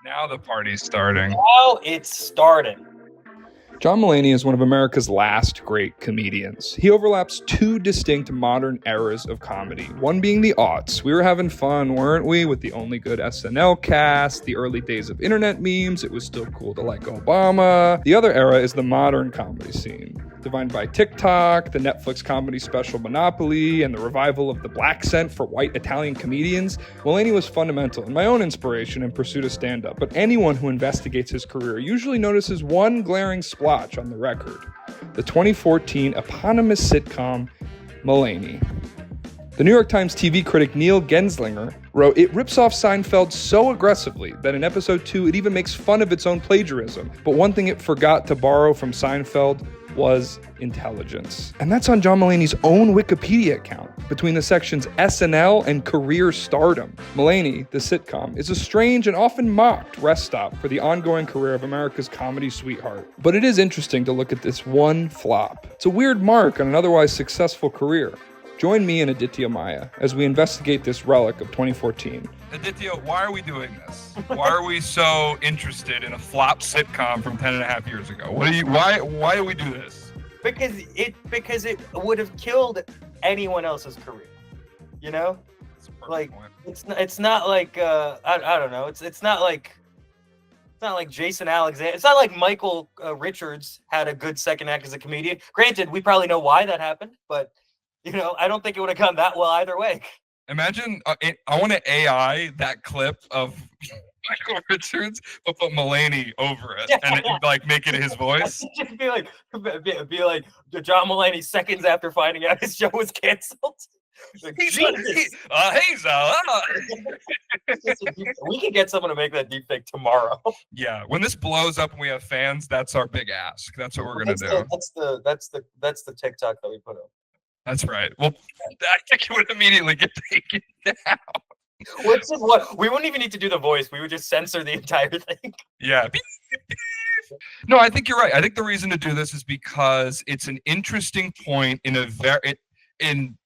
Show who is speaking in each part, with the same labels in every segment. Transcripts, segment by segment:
Speaker 1: Now the party's starting.
Speaker 2: Now it's starting.
Speaker 3: John Mulaney is one of America's last great comedians. He overlaps two distinct modern eras of comedy, one being the aughts. We were having fun, weren't we, with the only good SNL cast, the early days of internet memes, it was still cool to like Obama. The other era is the modern comedy scene, defined by TikTok, the Netflix comedy special Monopoly, and the revival of the black scent for white Italian comedians. Mulaney was fundamental and my own inspiration in pursuit of stand-up, but anyone who investigates his career usually notices one glaring splotch on the record: the 2014 eponymous sitcom Mulaney. The New York Times TV critic Neil Genslinger wrote, "It rips off Seinfeld so aggressively that in episode 2 it even makes fun of its own plagiarism. But one thing it forgot to borrow from Seinfeld was intelligence." And that's on John Mulaney's own Wikipedia account. Between the sections SNL and career stardom, Mulaney, the sitcom, is a strange and often mocked rest stop for the ongoing career of America's comedy sweetheart. But it is interesting to look at this one flop. It's a weird mark on an otherwise successful career. Join me and Aditya Mayya as we investigate this relic of 2014.
Speaker 1: Aditya, why are we doing this? Why are we so interested in a flop sitcom from 10 and a half years ago? Why do we do this?
Speaker 2: Because it would have killed anyone else's career. You know? Like
Speaker 1: point.
Speaker 2: it's not like I don't know. It's not like Jason Alexander. It's not like Michael Richards had a good second act as a comedian. Granted, we probably know why that happened, but you know, I don't think it would have gone that well either way.
Speaker 1: Imagine, I want to AI that clip of Michael Richards, but put Mulaney over it and like make it his voice.
Speaker 2: Just be like John Mulaney seconds after finding out his show was canceled. Like, Jesus. We could get someone to make that deepfake tomorrow.
Speaker 1: Yeah, when this blows up and we have fans, that's our big ask. That's what we're gonna do.
Speaker 2: That's the TikTok that we put up.
Speaker 1: That's right. Well, I think it would immediately get taken down.
Speaker 2: We wouldn't even need to do the voice. We would just censor the entire thing.
Speaker 1: Yeah. No, I think you're right. I think the reason to do this is because it's an interesting point in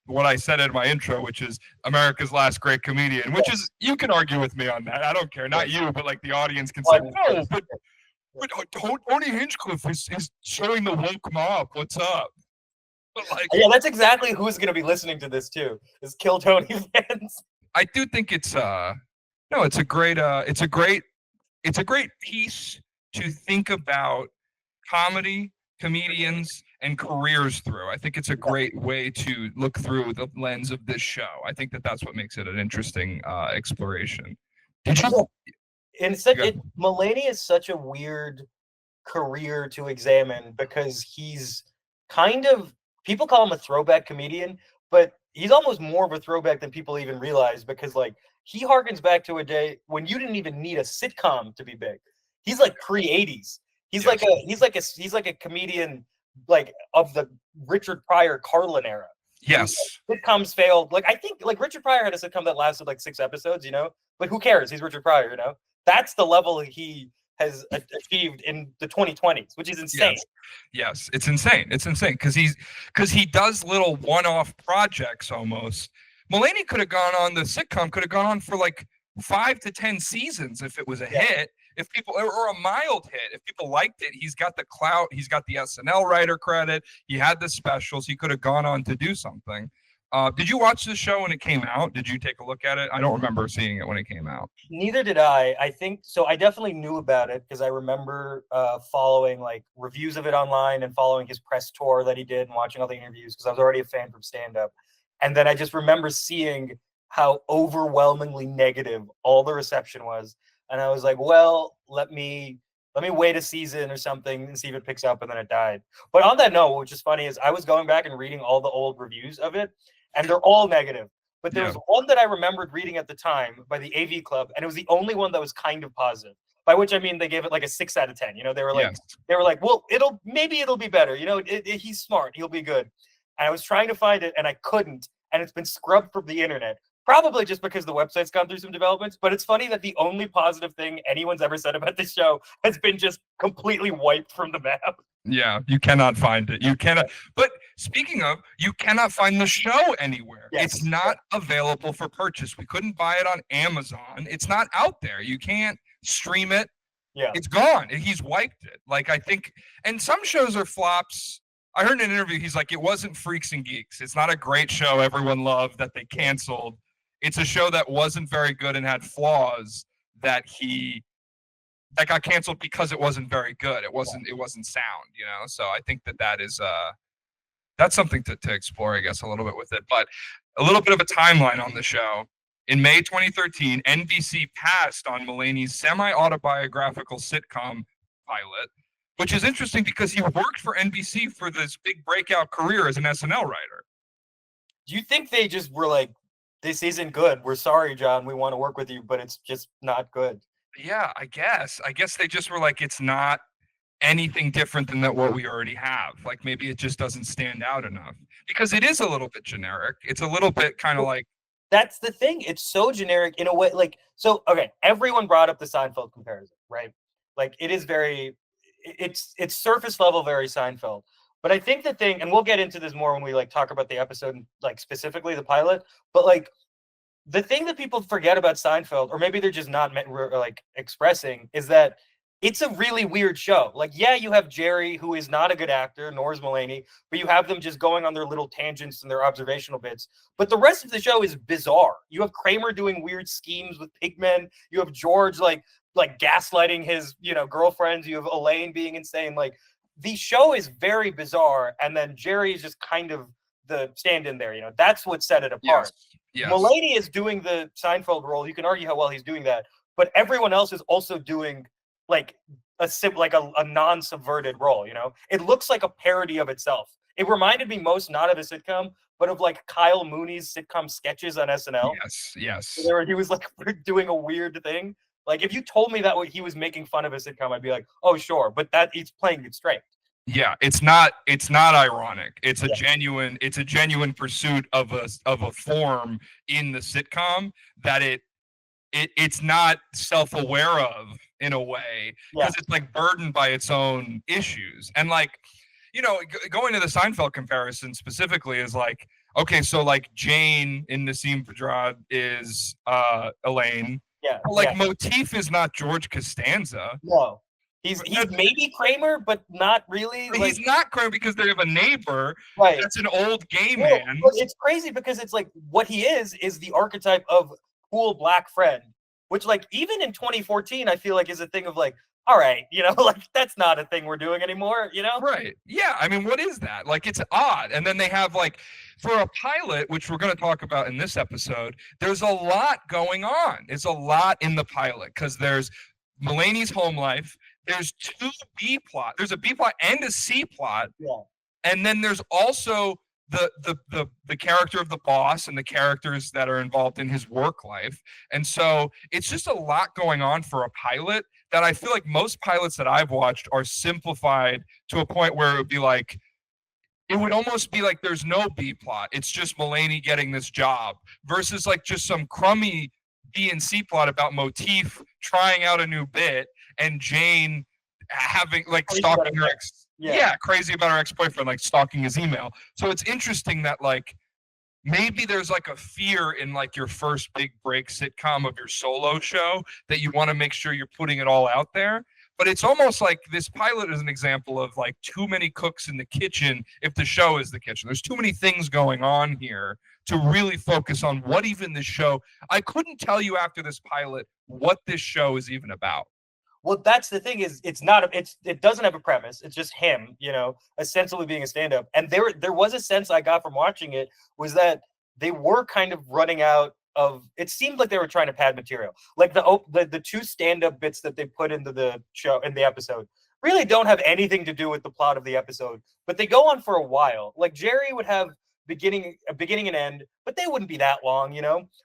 Speaker 1: what I said in my intro, which is America's last great comedian, which is, you can argue with me on that. I don't care. Not you, but like the audience can say, no, but Tony Hinchcliffe is showing the woke mob. What's up? But like,
Speaker 2: yeah, that's exactly who's going to be listening to this too. Is Kill Tony fans.
Speaker 1: I do think it's a great piece to think about comedy, comedians, and careers through. I think it's a great way to look through the lens of this show. I think that's what makes it an interesting exploration.
Speaker 2: Mulaney is such a weird career to examine because he's kind of, people call him a throwback comedian, but he's almost more of a throwback than people even realize, because like he harkens back to a day when you didn't even need a sitcom to be big. He's like pre-80s. He's like a comedian like of the Richard Pryor Carlin era.
Speaker 1: Yes.
Speaker 2: Sitcoms failed. Like I think like Richard Pryor had a sitcom that lasted like 6 episodes, you know? Like who cares? He's Richard Pryor, you know? That's the level he has achieved in the 2020s, which is insane.
Speaker 1: Yes, it's insane. It's insane because he does little one-off projects almost. Mulaney could have gone on, the sitcom could have gone on for like 5 to 10 seasons if it was a hit. If people, or a mild hit, if people liked it, he's got the clout, he's got the SNL writer credit, he had the specials, he could have gone on to do something. Did you watch the show when it came out? Did you take a look at it? I don't remember seeing it when it came out.
Speaker 2: Neither did I. I think so. I definitely knew about it because I remember following like reviews of it online and following his press tour that he did and watching all the interviews because I was already a fan from stand-up. And then I just remember seeing how overwhelmingly negative all the reception was. And I was like, well, let me wait a season or something and see if it picks up, and then it died. But on that note, which is funny, is I was going back and reading all the old reviews of it, and they're all negative. But there was one that I remembered reading at the time by the AV Club, and it was the only one that was kind of positive. By which I mean they gave it like a 6 out of 10. You know, they were like, well, it'll be better. You know, he's smart, he'll be good. And I was trying to find it, and I couldn't, and it's been scrubbed from the internet. Probably just because the website's gone through some developments, but it's funny that the only positive thing anyone's ever said about this show has been just completely wiped from the map.
Speaker 1: Yeah, you cannot find it. You cannot. But speaking of, you cannot find the show anywhere. Yes. It's not available for purchase. We couldn't buy it on Amazon. It's not out there. You can't stream it.
Speaker 2: Yeah.
Speaker 1: It's gone. He's wiped it. Like, I think, and some shows are flops. I heard in an interview, he's like, it wasn't Freaks and Geeks. It's not a great show everyone loved that they canceled. It's a show that wasn't very good and had flaws that got canceled because it wasn't very good. It wasn't sound, you know? So I think that is, that's something to explore, I guess, a little bit with it. But a little bit of a timeline on the show. In May 2013, NBC passed on Mulaney's semi-autobiographical sitcom pilot, which is interesting because he worked for NBC for this big breakout career as an SNL writer.
Speaker 2: Do you think they just were like, this isn't good. We're sorry, John. We want to work with you, but it's just not good.
Speaker 1: Yeah, I guess they just were like, it's not anything different than what we already have. Like, maybe it just doesn't stand out enough because it is a little bit generic. It's a little bit kind of like,
Speaker 2: that's the thing. It's so generic in a way. Like, so, okay, everyone brought up the Seinfeld comparison, right? Like, it is very, it's surface level, very Seinfeld. But I think the thing, and we'll get into this more when we like talk about the episode, like specifically the pilot, but like the thing that people forget about Seinfeld, or maybe they're just not like expressing, is that it's a really weird show. Like, yeah, you have Jerry, who is not a good actor, nor is Mulaney, but you have them just going on their little tangents and their observational bits. But the rest of the show is bizarre. You have Kramer doing weird schemes with pigmen. You have George like gaslighting his, girlfriends. You have Elaine being insane. Like, the show is very bizarre, and then Jerry is just kind of the stand-in there. That's what set it apart.
Speaker 1: Yes.
Speaker 2: Mulaney is doing the Seinfeld role. You can argue how well he's doing that, but everyone else is also doing like a non-subverted role. It looks like a parody of itself. It reminded me most not of a sitcom, but of like Kyle Mooney's sitcom sketches on SNL.
Speaker 1: Yes.
Speaker 2: Where he was like doing a weird thing. Like, if you told me that he was making fun of a sitcom, I'd be like, oh, sure. But that he's playing it straight.
Speaker 1: Yeah, it's not ironic. It's a genuine pursuit of a form in the sitcom that it's not self-aware of in a way, because it's like burdened by its own issues. And like, going to the Seinfeld comparison specifically is like, okay, so like Jane in Nasim Pedrad is Elaine.
Speaker 2: Yeah.
Speaker 1: But like Motif is not George Costanza.
Speaker 2: No. He's maybe Kramer, but not really.
Speaker 1: He's not Kramer because they have a neighbor.
Speaker 2: Right.
Speaker 1: That's an old gay man.
Speaker 2: But it's crazy because it's like what he is the archetype of cool black friend, which like even in 2014, I feel like is a thing of like, all right, like that's not a thing we're doing anymore,
Speaker 1: Right. Yeah. I mean, what is that? Like, it's odd. And then they have like, for a pilot, which we're going to talk about in this episode, there's a lot going on. It's a lot in the pilot because there's Mulaney's home life. There's two B plot. There's a B plot and a C plot.
Speaker 2: Yeah.
Speaker 1: And then there's also the character of the boss and the characters that are involved in his work life. And so it's just a lot going on for a pilot that I feel like most pilots that I've watched are simplified to a point where it would be like, it would almost be like there's no B plot. It's just Mulaney getting this job versus like just some crummy B and C plot about Motif trying out a new bit and Jane having like stalking her ex. Yeah, crazy about her ex-boyfriend, like stalking his email. So it's interesting that like maybe there's like a fear in like your first big break sitcom of your solo show that you want to make sure you're putting it all out there. But it's almost like this pilot is an example of like too many cooks in the kitchen if the show is the kitchen. There's too many things going on here to really focus on what even this show. I couldn't tell you after this pilot what this show is even about.
Speaker 2: Well, that's the thing is it doesn't have a premise. It's just him, essentially being a stand-up. And there was a sense I got from watching it was that they were kind of running out of, it seemed like they were trying to pad material. Like the two stand-up bits that they put into the show, in the episode, really don't have anything to do with the plot of the episode, but they go on for a while. Like Jerry would have a beginning and end, but they wouldn't be that long,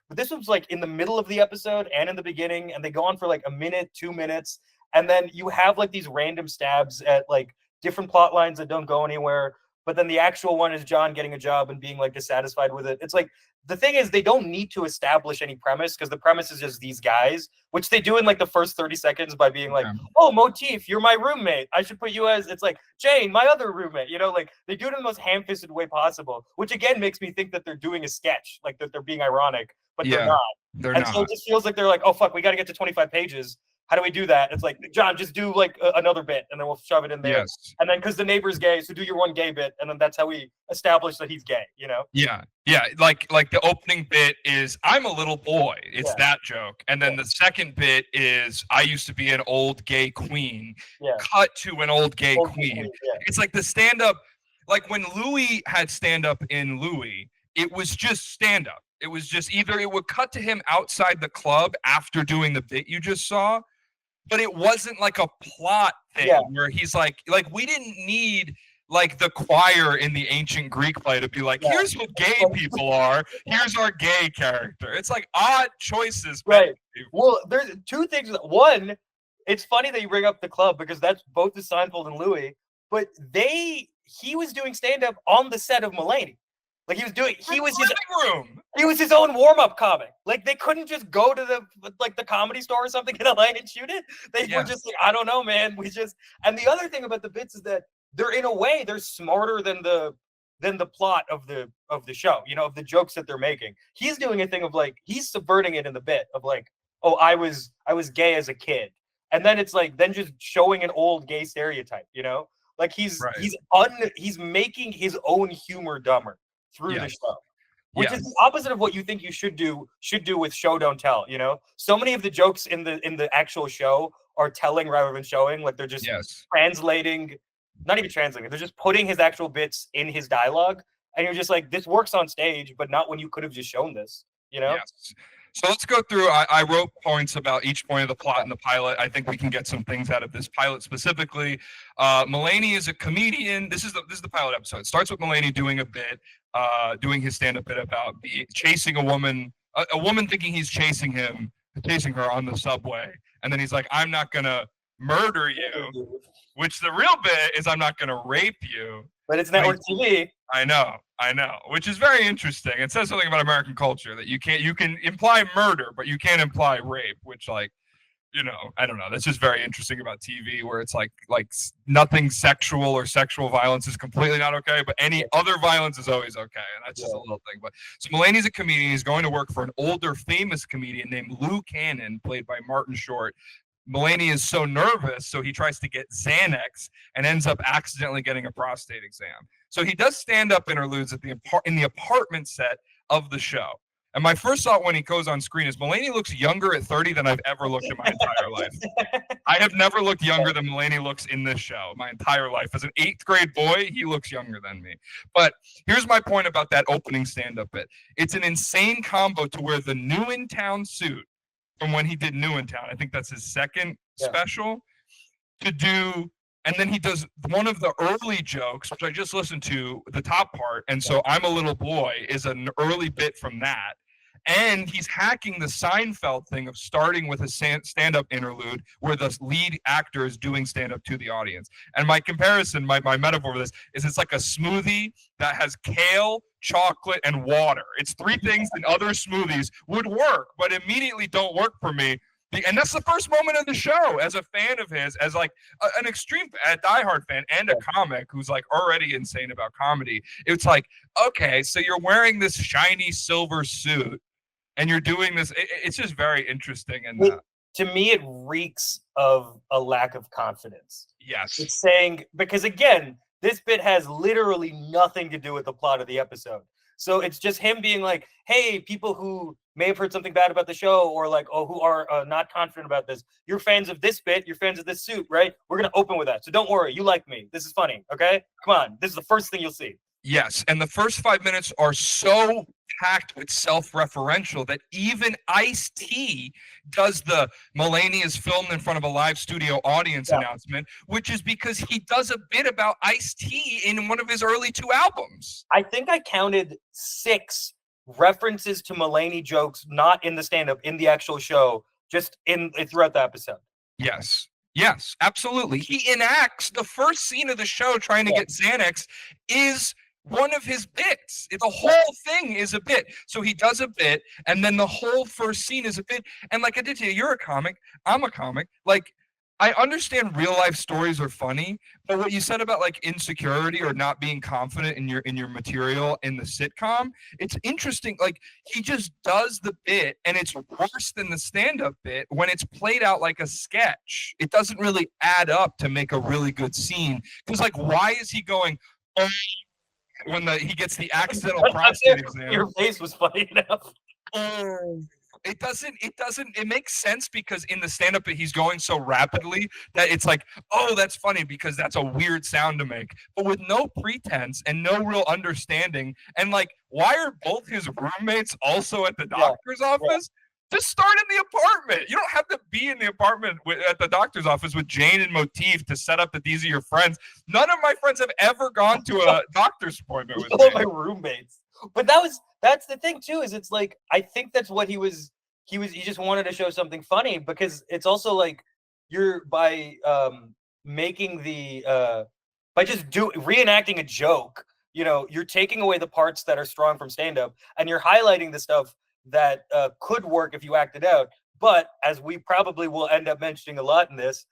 Speaker 2: But this was like in the middle of the episode and in the beginning, and they go on for like a minute, 2 minutes, and then you have like these random stabs at like different plot lines that don't go anywhere. But then the actual one is John getting a job and being like dissatisfied with it. It's like the thing is they don't need to establish any premise because the premise is just these guys, which they do in like the first 30 seconds by being like, oh, Motif, you're my roommate. I should put you as, it's like, Jane, my other roommate. Like they do it in the most ham-fisted way possible, which again makes me think that they're doing a sketch, like that they're being ironic, but they're not.
Speaker 1: They're
Speaker 2: and
Speaker 1: not.
Speaker 2: So it just feels like they're like, oh, fuck, we got to get to 25 pages. how do we do that? It's like, John, just do like another bit, and then we'll shove it in there.
Speaker 1: Yes.
Speaker 2: And then because the neighbor's gay, so do your one gay bit, and then that's how we establish that he's gay.
Speaker 1: Yeah. Like the opening bit is I'm a little boy. It's that joke, and then the second bit is I used to be an old gay queen.
Speaker 2: Yeah.
Speaker 1: Cut to an old gay queen.
Speaker 2: Yeah.
Speaker 1: It's like the stand-up, like when Louis had stand-up in Louis, it was just stand-up. It was just either it would cut to him outside the club after doing the bit you just saw, but it wasn't like a plot thing where he's like we didn't need like the choir in the ancient Greek play to be like, here's what gay people are, here's our gay character. It's like odd choices.
Speaker 2: Right. Well, there's two things. One, it's funny that you bring up the club because that's both the Seinfeld and Louis, but he was doing stand-up on the set of Mulaney. Like he was his own warm-up comic. Like they couldn't just go to the comedy store or something in LA and shoot it. They were just like, I don't know, man. And the other thing about the bits is that they're in a way they're smarter than the plot of the show, of the jokes that they're making. He's doing a thing of like he's subverting it in the bit of like, oh, I was gay as a kid. And then it's like then just showing an old gay stereotype, Like he's making his own humor dumber through the show, which is the opposite of what you think you should do with show don't tell. So many of the jokes in the actual show are telling rather than showing. Like they're just translating, not even translating. They're just putting his actual bits in his dialogue, and you're just like, this works on stage, but not when you could have just shown this.
Speaker 1: Yes. So let's go through. I wrote points about each point of the plot in the pilot. I think we can get some things out of this pilot specifically. Mulaney is a comedian. This is the pilot episode. It starts with Mulaney doing a bit, doing his stand-up bit about chasing a woman thinking he's chasing her on the subway, and then he's like, "I'm not gonna murder you," which the real bit is, "I'm not gonna rape you."
Speaker 2: But it's network TV.
Speaker 1: I know, which is very interesting. It says something about American culture that you can imply murder, but you can't imply rape, which I don't know. That's just very interesting about TV, where it's like nothing sexual or sexual violence is completely not okay, but any other violence is always okay, and that's just a little thing. But so Mulaney's a comedian. He's going to work for an older, famous comedian named Lou Cannon, played by Martin Short. Mulaney is so nervous, so he tries to get Xanax and ends up accidentally getting a prostate exam. So he does stand-up interludes in the apartment set of the show. And my first thought when he goes on screen is Mulaney looks younger at 30 than I've ever looked in my entire life. I have never looked younger than Mulaney looks in this show my entire life. As an 8th grade boy, he looks younger than me. But here's my point about that opening stand-up bit. It's an insane combo to wear the New in Town suit from when he did New in Town. I think that's his second special to do. And then he does one of the early jokes, which I just listened to, the top part. And so I'm a little boy is an early bit from that. And he's hacking the Seinfeld thing of starting with a stand-up interlude where the lead actor is doing stand-up to the audience. And my comparison, my metaphor for this is it's like a smoothie that has kale, chocolate, and water. It's 3 things that other smoothies would work, but immediately don't work for me. And that's the first moment of the show as a fan of his, as like an extreme, a diehard fan and a comic who's like already insane about comedy. It's like, okay, so you're wearing this shiny silver suit and you're doing this. It's just very interesting. And
Speaker 2: to me, it reeks of a lack of confidence.
Speaker 1: Yes.
Speaker 2: It's saying, because again, this bit has literally nothing to do with the plot of the episode. So it's just him being like, hey, people who may have heard something bad about the show or like, who are not confident about this. You're fans of this bit. You're fans of this suit, right? We're going to open with that. So don't worry. You like me. This is funny. Okay? Come on. This is the first thing you'll see.
Speaker 1: Yes. And the first 5 minutes are so packed with self-referential that even Ice-T does the Mulaney is filmed in front of a live studio audience announcement, which is because he does a bit about Ice-T in one of his early 2 albums.
Speaker 2: I think I counted 6 references to Mulaney jokes, not in the stand-up, in the actual show, just throughout the episode.
Speaker 1: Yes, absolutely. He enacts the first scene of the show trying to get Xanax is one of his bits. The whole thing is a bit. So he does a bit, and then the whole first scene is a bit. And like Aditya, you're a comic. I'm a comic. Like, I understand real life stories are funny, but what you said about like insecurity or not being confident in your material in the sitcom, it's interesting. Like he just does the bit and it's worse than the stand-up bit when it's played out like a sketch. It doesn't really add up to make a really good scene. Because like why is he going, oh, when he gets the accidental prostate exam?
Speaker 2: Your face was funny enough.
Speaker 1: Oh. It makes sense because in the stand-up he's going so rapidly that it's like, oh, that's funny because that's a weird sound to make. But with no pretense and no real understanding, and like, why are both his roommates also at the doctor's office? Just start in the apartment. You don't have to be in the apartment at the doctor's office with Jane and Motif to set up that these are your friends. None of my friends have ever gone to a doctor's appointment with me.
Speaker 2: My roommates. But that's the thing too, is it's like I think that's what he just wanted to show something funny, because it's also like you're by making the by just reenacting a joke, you know, you're taking away the parts that are strong from stand-up and you're highlighting the stuff that could work if you acted out. But as we probably will end up mentioning a lot in this,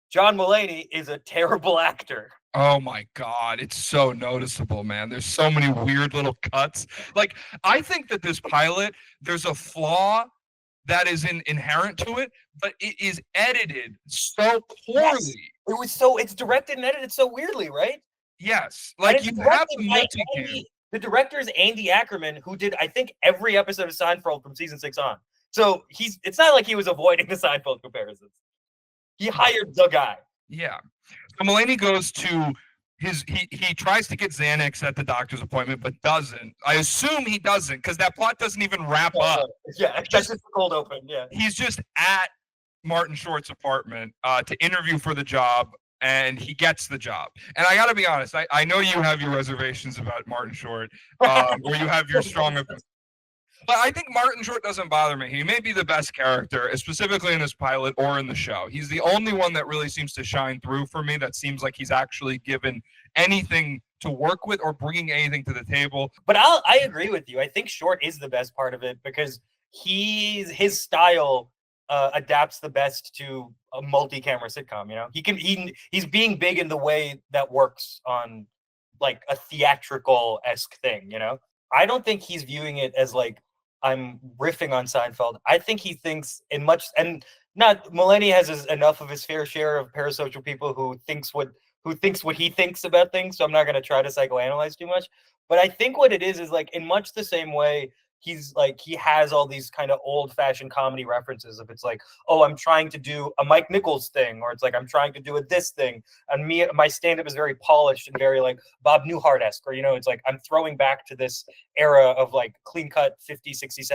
Speaker 2: John Mulaney is a terrible actor.
Speaker 1: Oh my God, it's so noticeable, man. There's so many weird little cuts. Like, I think that this pilot, there's a flaw that is inherent to it, but it is edited so poorly.
Speaker 2: Yes. It's directed and edited so weirdly, right?
Speaker 1: Yes. Like you have the multicam.
Speaker 2: The director is Andy Ackerman, who did, I think, every episode of Seinfeld from season 6 on. So it's not like he was avoiding the Seinfeld comparisons. He hired the guy.
Speaker 1: Yeah. So Mulaney goes to he tries to get Xanax at the doctor's appointment, but doesn't. I assume he doesn't, because that plot doesn't even wrap up.
Speaker 2: Yeah, that's just a cold open. Yeah.
Speaker 1: He's just at Martin Short's apartment to interview for the job, and he gets the job. And I gotta be honest, I know you have your reservations about Martin Short, or you have your strong opinion. But I think Martin Short doesn't bother me. He may be the best character, specifically in this pilot or in the show. He's the only one that really seems to shine through for me, that seems like he's actually given anything to work with or bringing anything to the table.
Speaker 2: But I agree with you. I think Short is the best part of it, because his style adapts the best to a multi-camera sitcom. You know, he's being big in the way that works on like a theatrical-esque thing. You know, I don't think he's viewing it as like, I'm riffing on Seinfeld. I think he thinks Mulaney has enough of his fair share of parasocial people who thinks what he thinks about things. So I'm not going to try to psychoanalyze too much. But I think what it is like, in much the same way, he's like, he has all these kind of old-fashioned comedy references. If it's like, oh, I'm trying to do a Mike Nichols thing, or it's like, I'm trying to do this thing, and my stand-up is very polished and very like Bob Newhart-esque, or, you know, it's like I'm throwing back to this era of like clean-cut 50s, 60s,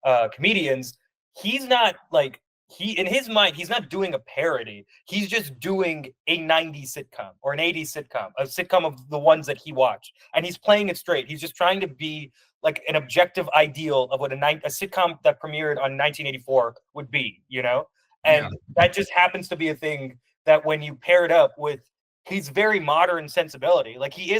Speaker 2: 70s comedians. He's not like, in his mind, he's not doing a parody. He's just doing a 90s sitcom or an 80s sitcom, a sitcom of the ones that he watched, and he's playing it straight. He's just trying to be like an objective ideal of what a sitcom that premiered on 1984 would be, you know? And that just happens to be a thing that when you pair it up with his very modern sensibility, like he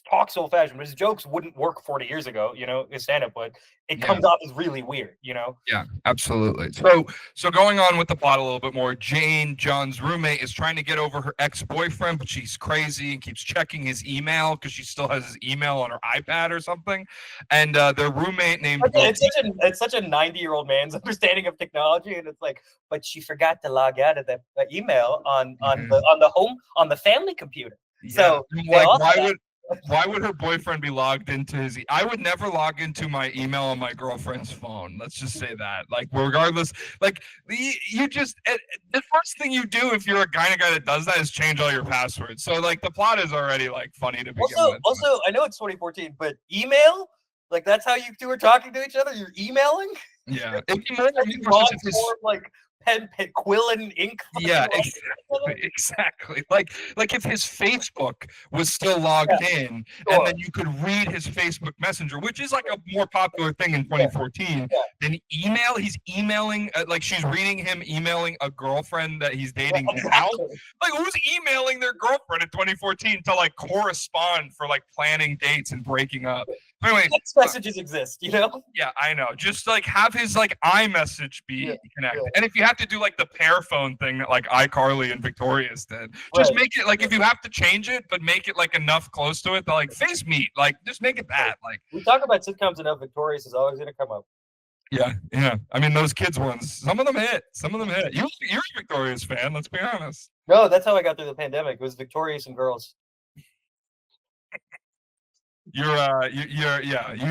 Speaker 2: talks old fashioned, but his jokes wouldn't work 40 years ago, you know, his stand-up, but it comes off as really weird, you know?
Speaker 1: Yeah, absolutely. So going on with the plot a little bit more, Jane, John's roommate, is trying to get over her ex-boyfriend, but she's crazy and keeps checking his email because she still has his email on her iPad or something. And their roommate named...
Speaker 2: It's such a 90-year-old man's understanding of technology, and it's like, but she forgot to log out of the email on the family computer.
Speaker 1: Yeah.
Speaker 2: So
Speaker 1: like, why would her boyfriend be logged into his? I would never log into my email on my girlfriend's phone. Let's just say that. Like, regardless, like you just the first thing you do if you're a guy that does that is change all your passwords. So like the plot is already like funny to begin with.
Speaker 2: Also, I know it's 2014, but email, like that's how you two are talking to each other. You're emailing.
Speaker 1: Yeah,
Speaker 2: like pen, quill, and ink.
Speaker 1: Yeah, exactly. Like if his Facebook was still logged in, and then you could read his Facebook Messenger, which is like a more popular thing in 2014. Then email, he's emailing, like she's reading him emailing a girlfriend that he's dating now. Like who's emailing their girlfriend in 2014 to like correspond for like planning dates and breaking up? Anyway,
Speaker 2: text messages exist, you know?
Speaker 1: Yeah, I know. Just like have his like iMessage be connected. And if you have to do like the pair phone thing that like iCarly and Victorious did. Just make it like if you have to change it, but make it like enough close to it that like face meet. Like just make it that. Like
Speaker 2: we talk about sitcoms enough. Victorious is always gonna come up.
Speaker 1: yeah. I mean those kids ones. Some of them hit. You're a Victorious fan. Let's be honest.
Speaker 2: No, that's how I got through the pandemic. It was Victorious and Girls.
Speaker 1: You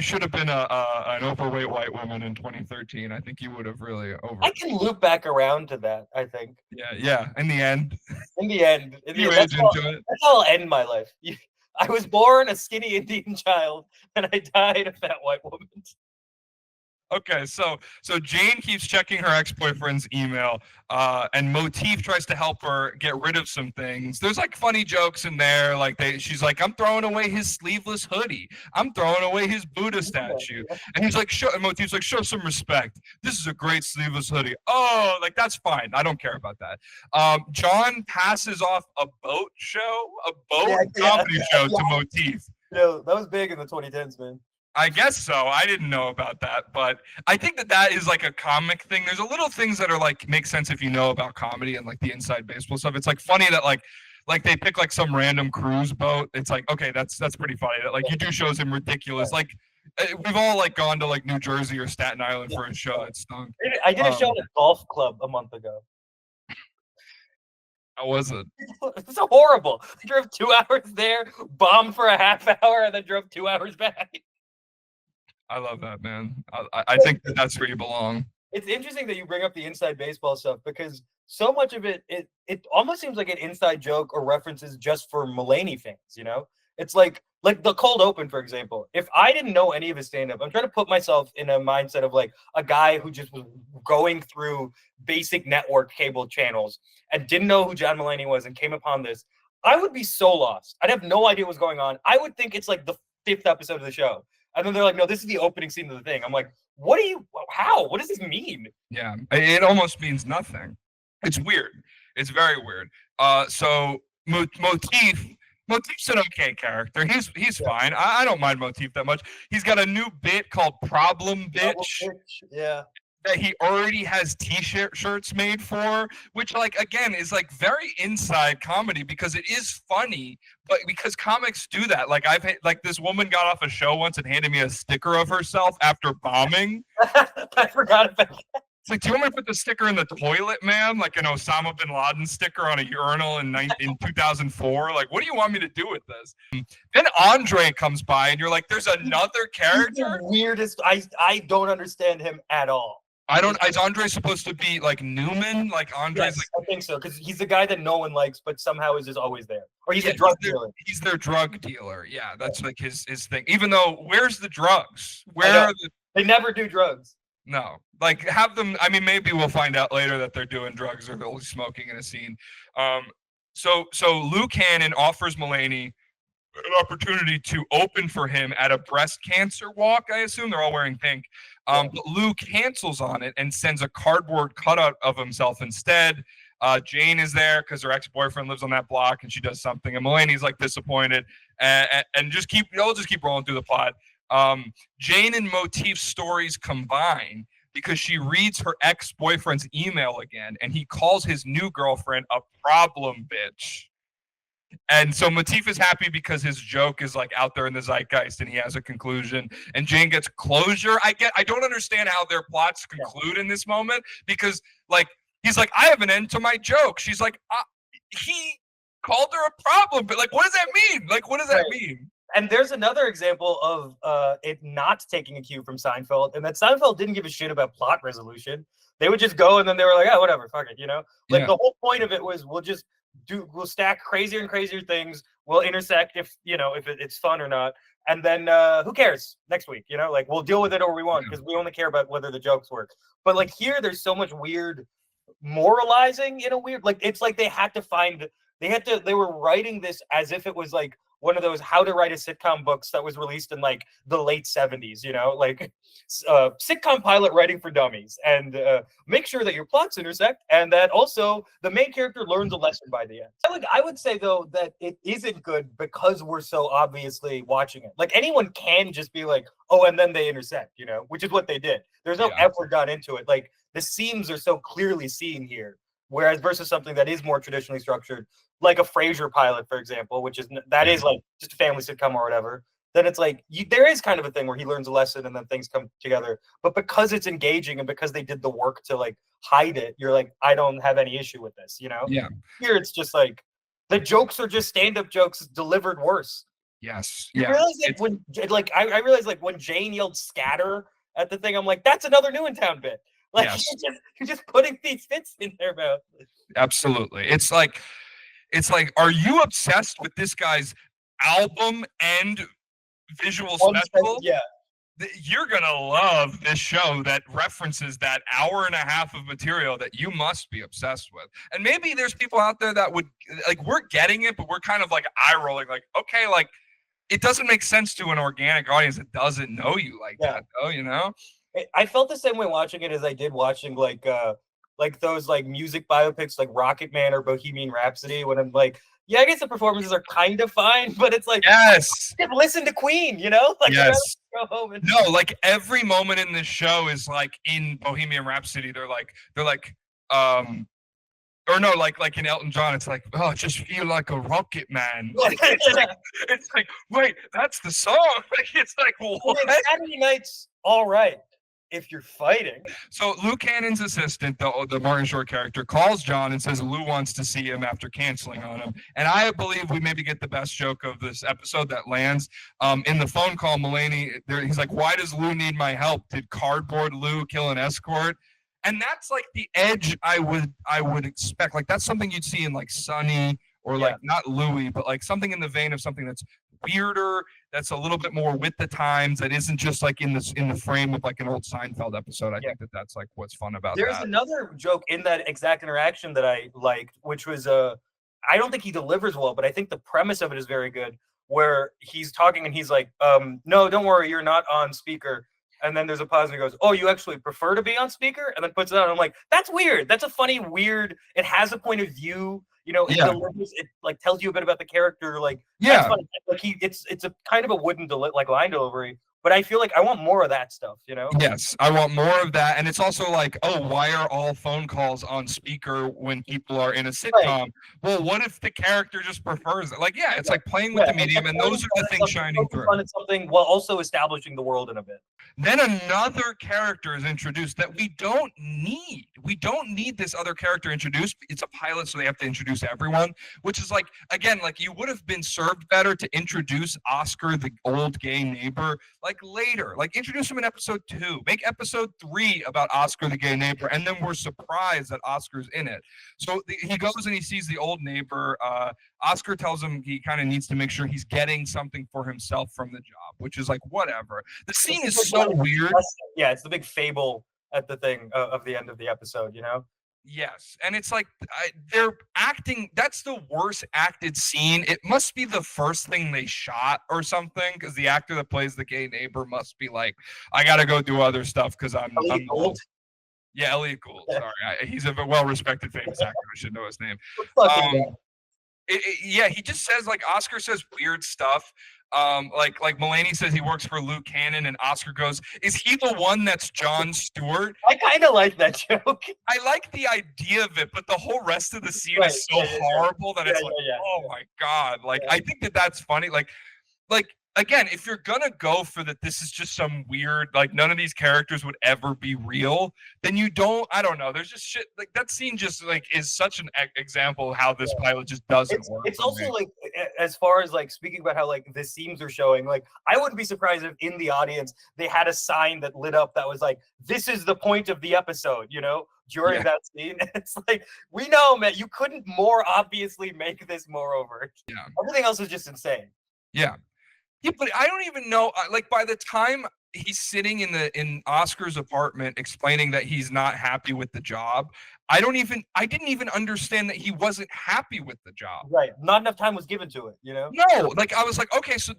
Speaker 1: should have been an overweight white woman in 2013. I think you would have really
Speaker 2: I can loop back around to that, I think.
Speaker 1: Yeah. In the end,
Speaker 2: that's how I'll end my life. I was born a skinny Indian child, and I died a fat white woman.
Speaker 1: Okay, so Jane keeps checking her ex-boyfriend's email, and Motif tries to help her get rid of some things. There's like funny jokes in there, like she's like, "I'm throwing away his sleeveless hoodie. I'm throwing away his Buddha statue," and he's like, and Motif's like, "Show some respect. This is a great sleeveless hoodie." Oh, like that's fine. I don't care about that. John passes off a boat comedy show to Motif.
Speaker 2: That was big in the 2010s, man.
Speaker 1: I guess so. I didn't know about that, but I think that is like a comic thing. There's a little things that are like make sense if you know about comedy and like the inside baseball stuff. It's like funny that like they pick like some random cruise boat. It's like, okay, that's pretty funny. That like you do shows him ridiculous. Like we've all like gone to like New Jersey or Staten Island for a show that stunk.
Speaker 2: I did a show at a golf club a month ago.
Speaker 1: How was it?
Speaker 2: It's horrible. I drove 2 hours there, bombed for a half hour, and then drove 2 hours back.
Speaker 1: I love that, man. I think that's where you belong.
Speaker 2: It's interesting that you bring up the inside baseball stuff because so much of it almost seems like an inside joke or references just for Mulaney fans, you know? It's like the cold open, for example. If I didn't know any of his stand-up, I'm trying to put myself in a mindset of like a guy who just was going through basic network cable channels and didn't know who John Mulaney was and came upon this. I would be so lost. I'd have no idea what's going on. I would think it's like the 5th episode of the show. And then they're like, no, this is the opening scene of the thing. I'm like, what does this mean?
Speaker 1: Yeah, it almost means nothing. It's weird. It's very weird. So Motif's an okay character. He's fine. I don't mind Motif that much. He's got a new bit called Problem Bitch.
Speaker 2: Yeah.
Speaker 1: That he already has t-shirts made for, which like again is like very inside comedy because it is funny, but because comics do that. Like this woman got off a show once and handed me a sticker of herself after bombing.
Speaker 2: I forgot about that.
Speaker 1: It's like, do you want me to put the sticker in the toilet, man? Like an Osama bin Laden sticker on a urinal in 2004? Like, what do you want me to do with this? Then Andre comes by and you're like, there's another character?
Speaker 2: He's the weirdest. I don't understand him at all.
Speaker 1: Is Andre supposed to be like Newman? Like Andre's
Speaker 2: yes, I think so, because he's the guy that no one likes, but somehow is just always there. Or he's a drug dealer.
Speaker 1: He's their drug dealer. Yeah, that's like his thing. Even though, where's the drugs?
Speaker 2: They never do drugs.
Speaker 1: No, like have them. I mean, maybe we'll find out later that they're doing drugs or they're smoking in a scene. So Luke Hannon offers Mulaney an opportunity to open for him at a breast cancer walk. I assume they're all wearing pink. But Lou cancels on it and sends a cardboard cutout of himself instead. Jane is there because her ex-boyfriend lives on that block and she does something. And Mulaney's like disappointed and just keep rolling through the plot. Jane and Motif's stories combine because she reads her ex-boyfriend's email again and he calls his new girlfriend a problem bitch. And so Motif is happy because his joke is like out there in the zeitgeist and he has a conclusion and Jane gets closure. I don't understand how their plots conclude in this moment because like, he's like, I have an end to my joke. She's like, he called her a problem, but like, what does that mean? Like, what does that mean?
Speaker 2: And there's another example of it not taking a cue from Seinfeld, and that Seinfeld didn't give a shit about plot resolution. They would just go and then they were like, oh, whatever, fuck it, you know? Like the whole point of it was we'll stack crazier and crazier things. We'll intersect if it's fun or not. And then who cares next week, you know, like we'll deal with it or we want because we only care about whether the jokes work. But like here, there's so much weird moralizing in a weird, like, it's like they were writing this as if it was like one of those how to write a sitcom books that was released in like the late 70s, you know, like sitcom pilot writing for dummies, and make sure that your plots intersect and that also the main character learns a lesson by the end. I would say though that it isn't good because we're so obviously watching it. Like anyone can just be like, oh, and then they intersect, you know, which is what they did. There's no effort gone into it. Like the seams are so clearly seen here. Whereas versus something that is more traditionally structured, like a Frasier pilot, for example, which is is like just a family sitcom or whatever, then it's like there is kind of a thing where he learns a lesson and then things come together. But because it's engaging and because they did the work to like hide it, you're like, I don't have any issue with this, you know?
Speaker 1: Yeah.
Speaker 2: Here it's just like the jokes are just stand-up jokes delivered worse.
Speaker 1: Yes.
Speaker 2: You
Speaker 1: Yeah.
Speaker 2: realize that when like I realized like when Jane yelled scatter at the thing, I'm like, that's another New in Town bit. Like
Speaker 1: Yes.
Speaker 2: you're just putting these bits in their mouth.
Speaker 1: Absolutely. It's like, are you obsessed with this guy's album and visual special?
Speaker 2: Yeah.
Speaker 1: You're gonna love this show that references that hour and a half of material that you must be obsessed with. And maybe there's people out there that would like, we're getting it, but we're kind of like eye rolling, like, okay, like it doesn't make sense to an organic audience that doesn't know you like that, though, you know?
Speaker 2: I felt the same way watching it as I did watching like those like music biopics like Rocket Man or Bohemian Rhapsody, when I'm like, yeah, I guess the performances are kind of fine, but it's like,
Speaker 1: yes,
Speaker 2: listen to Queen, you know? Like,
Speaker 1: yes.
Speaker 2: Go home and
Speaker 1: No, like every moment in this show is like in Bohemian Rhapsody. They're like, or no, like in Elton John, it's like, oh, just feel like a rocket man. It's like, wait, that's the song. It's like, what?
Speaker 2: Saturday night's all right if you're fighting.
Speaker 1: So Lou Cannon's assistant, the Martin Short character, calls John and says Lou wants to see him after canceling on him. And I believe we maybe get the best joke of this episode that lands. In the phone call, Mulaney, he's like, why does Lou need my help? Did cardboard Lou kill an escort? And that's like the edge I would expect. Like that's something you'd see in like Sunny or like not Louie, but like something in the vein of something that's weirder, that's a little bit more with the times, that isn't just like in the frame of like an old Seinfeld episode. I think that's like what's fun about
Speaker 2: There's
Speaker 1: that.
Speaker 2: another joke in that exact interaction that I liked, which was I don't think he delivers well, but I think the premise of it is very good, where he's talking and he's like, no, don't worry, you're not on speaker. And then there's a pause and he goes, oh, you actually prefer to be on speaker? And then puts it on. I'm like, that's weird. That's a funny, weird, it has a point of view. You know, it like tells you a bit about the character. Like, that's funny. Like it's a kind of a wooden line delivery. But I feel like I want more of that stuff, you know?
Speaker 1: Yes, I want more of that. And it's also like, oh, why are all phone calls on speaker when people are in a sitcom? Right. Well, what if the character just prefers it? Like, it's like playing with the medium, and those are the things shining through.
Speaker 2: Fun at something while also establishing the world in a bit.
Speaker 1: Then another character is introduced that we don't need. We don't need this other character introduced. It's a pilot, so they have to introduce everyone, which is like, again, like you would have been served better to introduce Oscar, the old gay neighbor, like later. Like introduce him in episode 2. Make episode 3 about Oscar, the gay neighbor, and then we're surprised that Oscar's in it. So he goes and he sees the old neighbor. Oscar tells him he kind of needs to make sure he's getting something for himself from the job, which is like, whatever. The scene is so weird.
Speaker 2: Yeah, it's the big fable at the thing of the end of the episode, you know?
Speaker 1: Yes, and it's like they're acting. That's the worst acted scene. It must be the first thing they shot or something, because the actor that plays the gay neighbor must be like, I gotta go do other stuff because I'm old. Yeah, Elliot Gould. Sorry, he's a well-respected, famous actor. I should know his name. He just says, like, Oscar says weird stuff. Like Mulaney says he works for Lou Cannon, and Oscar goes, is he the one that's Jon Stewart?
Speaker 2: I kind of like that joke.
Speaker 1: I like the idea of it, but the whole rest of the scene is so horrible that it's like, oh my God. Like, I think that's funny. Like, again, if you're gonna go for that, this is just some weird, like none of these characters would ever be real, then I don't know. There's just shit like that scene just like is such an example of how this pilot just doesn't work.
Speaker 2: It's also like, as far as like speaking about how like the seams are showing, like I wouldn't be surprised if in the audience they had a sign that lit up that was like, this is the point of the episode, you know, during that scene. It's like, we know, man, you couldn't more obviously make this more overt. Yeah. Everything else is just insane.
Speaker 1: Yeah. Yeah, but I don't even know. Like by the time he's sitting in Oscar's apartment explaining that he's not happy with the job. I didn't even understand that he wasn't happy with the job.
Speaker 2: Right. Not enough time was given to it,
Speaker 1: No, like I was like, okay, so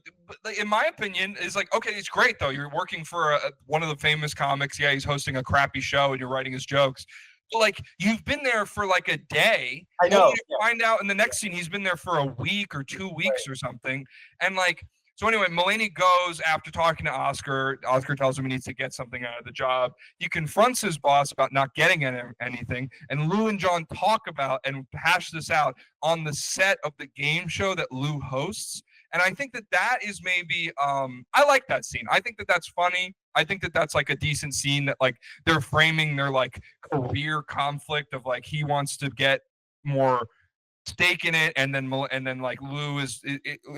Speaker 1: in my opinion, is like, okay, it's great though. You're working for one of the famous comics. Yeah, he's hosting a crappy show and you're writing his jokes. But like, you've been there for like a day.
Speaker 2: I know.
Speaker 1: And you find out in the next scene he's been there for a week or 2 weeks or something. And like, so anyway, Mulaney goes after talking to Oscar. Oscar tells him he needs to get something out of the job. He confronts his boss about not getting anything. And Lou and John talk about and hash this out on the set of the game show that Lou hosts. And I think that is maybe, I like that scene. I think that's funny. I think that's like a decent scene that like they're framing their like career conflict of like he wants to get more stake in it, and then like Lou is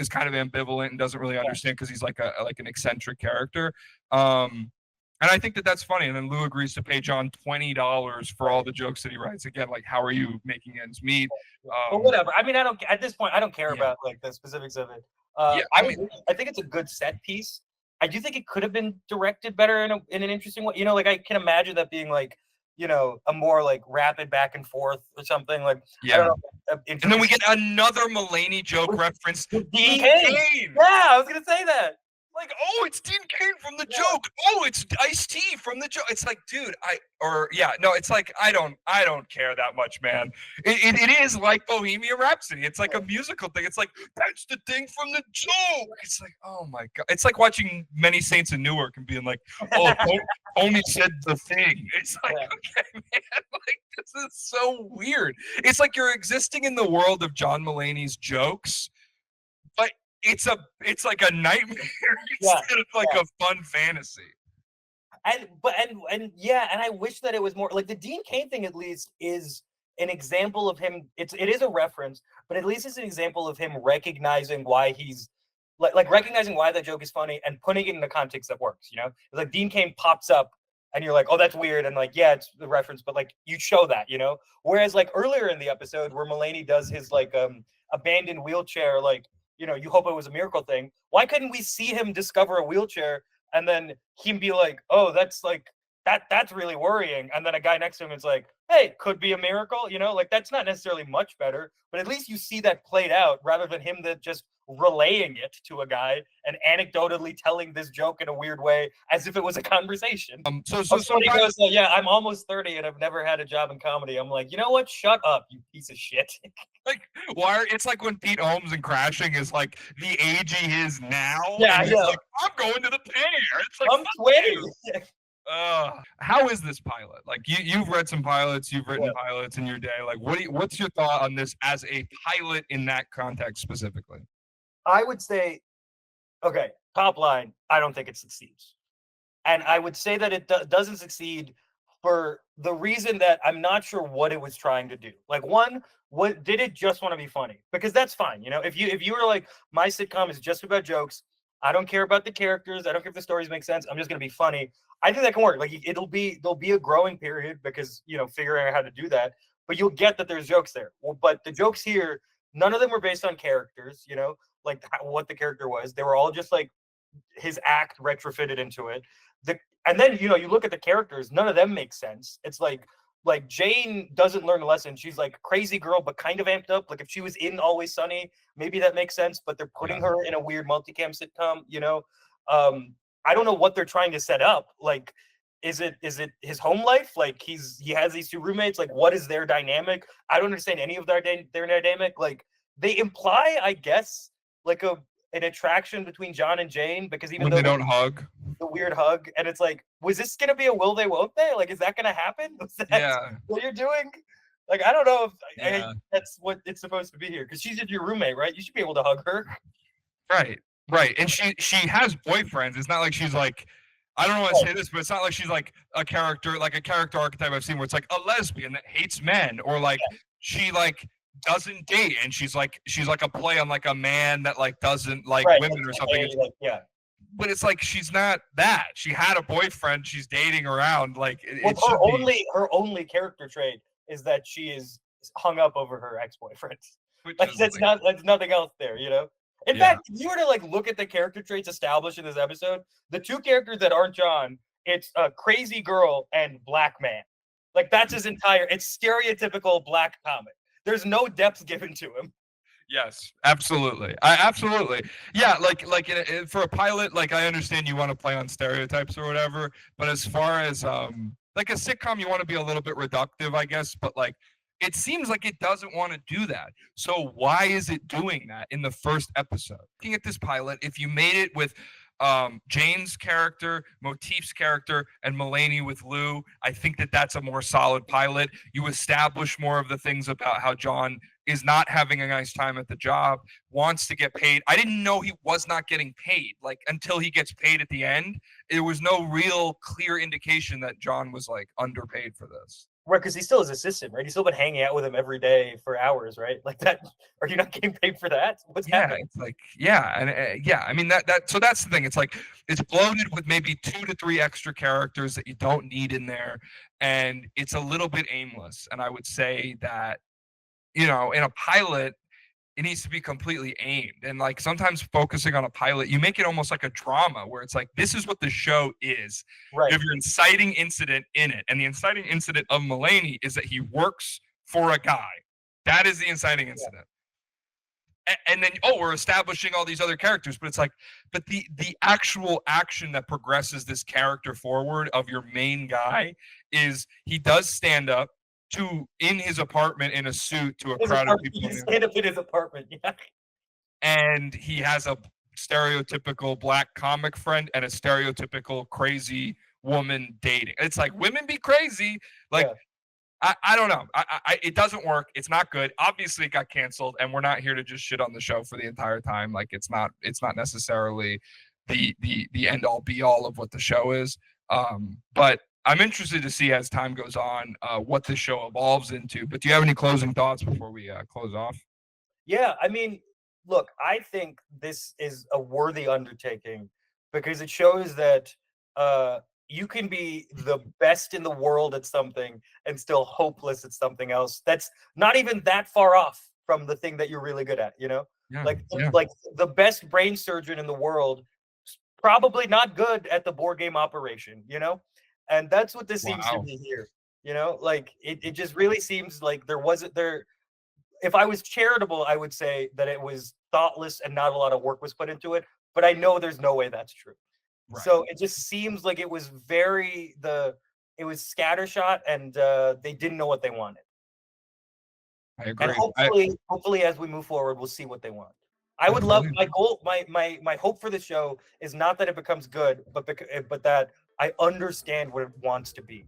Speaker 1: kind of ambivalent and doesn't really understand because he's like an eccentric character. And I think that's funny. And then Lou agrees to pay John $20 for all the jokes that he writes. Again, like, how are you making ends meet?
Speaker 2: But whatever. I mean, at this point, I don't care about like the specifics of it. I think it's a good set piece. I do think it could have been directed better in an interesting way. Like I can imagine that being like, a more like rapid back and forth or something like.
Speaker 1: Yeah.
Speaker 2: I don't know,
Speaker 1: and then we get another Mulaney joke reference.
Speaker 2: Dean Cain. Yeah, I was gonna say that.
Speaker 1: Like, oh, it's Dean Cain from the joke. Oh, it's Ice-T from the joke. It's like, dude, it's like I don't care that much, man. It is like Bohemian Rhapsody. It's like a musical thing. It's like, that's the thing from the joke. It's like, oh my god. It's like watching Many Saints in Newark and being like, oh, Tony said the thing. It's like, okay, man, like this is so weird. It's like you're existing in the world of John Mulaney's jokes, but it's like a nightmare instead of like a fun fantasy.
Speaker 2: And I wish that it was more like the Dean Cain thing. At least is an example of him. It is a reference, but at least it's an example of him recognizing why he's like recognizing why that joke is funny and putting it in the context that works. It's like Dean Cain pops up and you're like, oh, that's weird, and like, yeah, it's the reference, but like you show that, Whereas like earlier in the episode where Mulaney does his like abandoned wheelchair, like. You hope it was a miracle thing. Why couldn't we see him discover a wheelchair and then him be like, oh, that's like, that's really worrying. And then a guy next to him is like, hey, could be a miracle, like that's not necessarily much better, but at least you see that played out rather than him that just relaying it to a guy and anecdotally telling this joke in a weird way as if it was a conversation.
Speaker 1: So
Speaker 2: he goes, yeah, I'm almost 30 and I've never had a job in comedy. I'm like, you know what? Shut up, you piece of shit.
Speaker 1: Like, why? It's like when Pete Holmes in Crashing is like the age he is now.
Speaker 2: Yeah,
Speaker 1: yeah. Like, I'm going to the pair. It's like,
Speaker 2: I'm 20.
Speaker 1: How is this pilot? Like, you've read some pilots, you've written pilots in your day. Like, what's your thought on this as a pilot in that context specifically?
Speaker 2: I would say, okay, top line, I don't think it succeeds. And I would say that it doesn't succeed for the reason that I'm not sure what it was trying to do. Like, one, what did it just want to be funny? Because that's fine, If you were like, my sitcom is just about jokes, I don't care about the characters, I don't care if the stories make sense, I'm just gonna be funny. I think that can work. Like, there'll be a growing period because figuring out how to do that. But you'll get that there's jokes there. Well, but the jokes here, none of them were based on characters, like what the character was. They were all just like his act retrofitted into it. And then you look at the characters, none of them make sense. It's like Jane doesn't learn a lesson. She's like crazy girl, but kind of amped up. Like if she was in Always Sunny, maybe that makes sense. But they're putting her in a weird multicam sitcom. I don't know what they're trying to set up. Like, is it his home life? Like he has these two roommates. Like, what is their dynamic? I don't understand any of their dynamic. Like they imply, I guess, like an attraction between John and Jane because even
Speaker 1: when
Speaker 2: though
Speaker 1: they don't hug,
Speaker 2: the weird hug, and it's like, was this gonna be a will they won't they? Like, is that gonna happen? Was that what you're doing? Like, I don't know if that's what it's supposed to be here because she's just your roommate, right? You should be able to hug her.
Speaker 1: Right, and she has boyfriends. It's not like she's like, I don't know how to say this, but it's not like she's like a character archetype I've seen where it's like a lesbian that hates men, or like she like doesn't date and she's like a play on like a man that like doesn't like women or something. But it's like she's not that. She had a boyfriend. She's dating around. Like
Speaker 2: her only character trait is that she is hung up over her ex-boyfriend. Like that's nothing else there. In fact, if you were to like look at the character traits established in this episode, the two characters that aren't John, it's a crazy girl and black man. Like that's his entire. It's stereotypical black comic. There's no depth given to him.
Speaker 1: Yes, absolutely. Absolutely. Yeah, for a pilot, like I understand you want to play on stereotypes or whatever, but as far as like a sitcom, you want to be a little bit reductive, I guess, but like it seems like it doesn't want to do that. So why is it doing that in the first episode? Looking at this pilot, if you made it with Jane's character, Motif's character, and Mulaney with Lou, I think that that's a more solid pilot. You establish more of the things about how John is not having a nice time at the job, wants to get paid. I didn't know he was not getting paid, like until he gets paid at the end. There was no real clear indication that John was like underpaid for this.
Speaker 2: Right, because he's still his assistant, right? He's still been hanging out with him every day for hours, right? Like that. Are you not getting paid for that? What's happening?
Speaker 1: It's like, I mean that. So that's the thing. It's like it's bloated with maybe 2 to 3 extra characters that you don't need in there, and it's a little bit aimless. And I would say that, in a pilot, it needs to be completely aimed. And like sometimes focusing on a pilot, you make it almost like a drama where it's like, this is what the show is.
Speaker 2: Right.
Speaker 1: You have your inciting incident in it. And the inciting incident of Mulaney is that he works for a guy. That is the inciting incident. Yeah. And then, we're establishing all these other characters, but it's like, but the actual action that progresses this character forward of your main guy is he does stand up in his apartment in a suit to a crowd of people.
Speaker 2: He stand up in his apartment, yeah.
Speaker 1: And he has a stereotypical black comic friend and a stereotypical crazy woman dating. It's like women be crazy. Like I don't know. It doesn't work. It's not good. Obviously, it got canceled, and we're not here to just shit on the show for the entire time. Like it's not necessarily the end all be all of what the show is. But I'm interested to see as time goes on what this show evolves into. But do you have any closing thoughts before we close off?
Speaker 2: Yeah, I mean, look, I think this is a worthy undertaking because it shows that you can be the best in the world at something and still hopeless at something else. That's not even that far off from the thing that you're really good at,
Speaker 1: Yeah,
Speaker 2: like the best brain surgeon in the world, probably not good at the board game operation, And that's what this seems to be here, like it just really seems like there wasn't there. If I was charitable, I would say that it was thoughtless and not a lot of work was put into it. But I know there's no way that's true. Right. So it just seems like it was it was scattershot and they didn't know what they wanted.
Speaker 1: I agree.
Speaker 2: And hopefully as we move forward, we'll see what they want. I would love my goal. My hope for the show is not that it becomes good, but that I understand what it wants to be.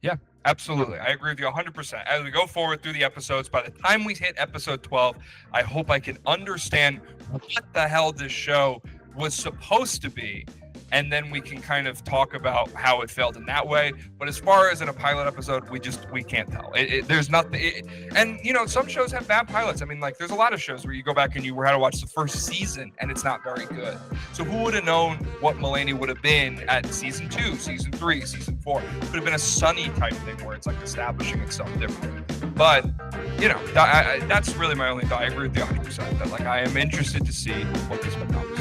Speaker 1: Yeah, absolutely. I agree with you 100%. As we go forward through the episodes, by the time we hit episode 12, I hope I can understand what the hell this show was supposed to be. And then we can kind of talk about how it felt in that way. But as far as in a pilot episode, we can't tell. There's nothing. And some shows have bad pilots. I mean, like there's a lot of shows where you go back and you had to watch the first season and it's not very good. So who would have known what Mulaney would have been at season 2, season 3, season 4? It could have been a Sunny type thing where it's like establishing itself different. But that's really my only thought. I agree with you 100%. That like I am interested to see what this becomes.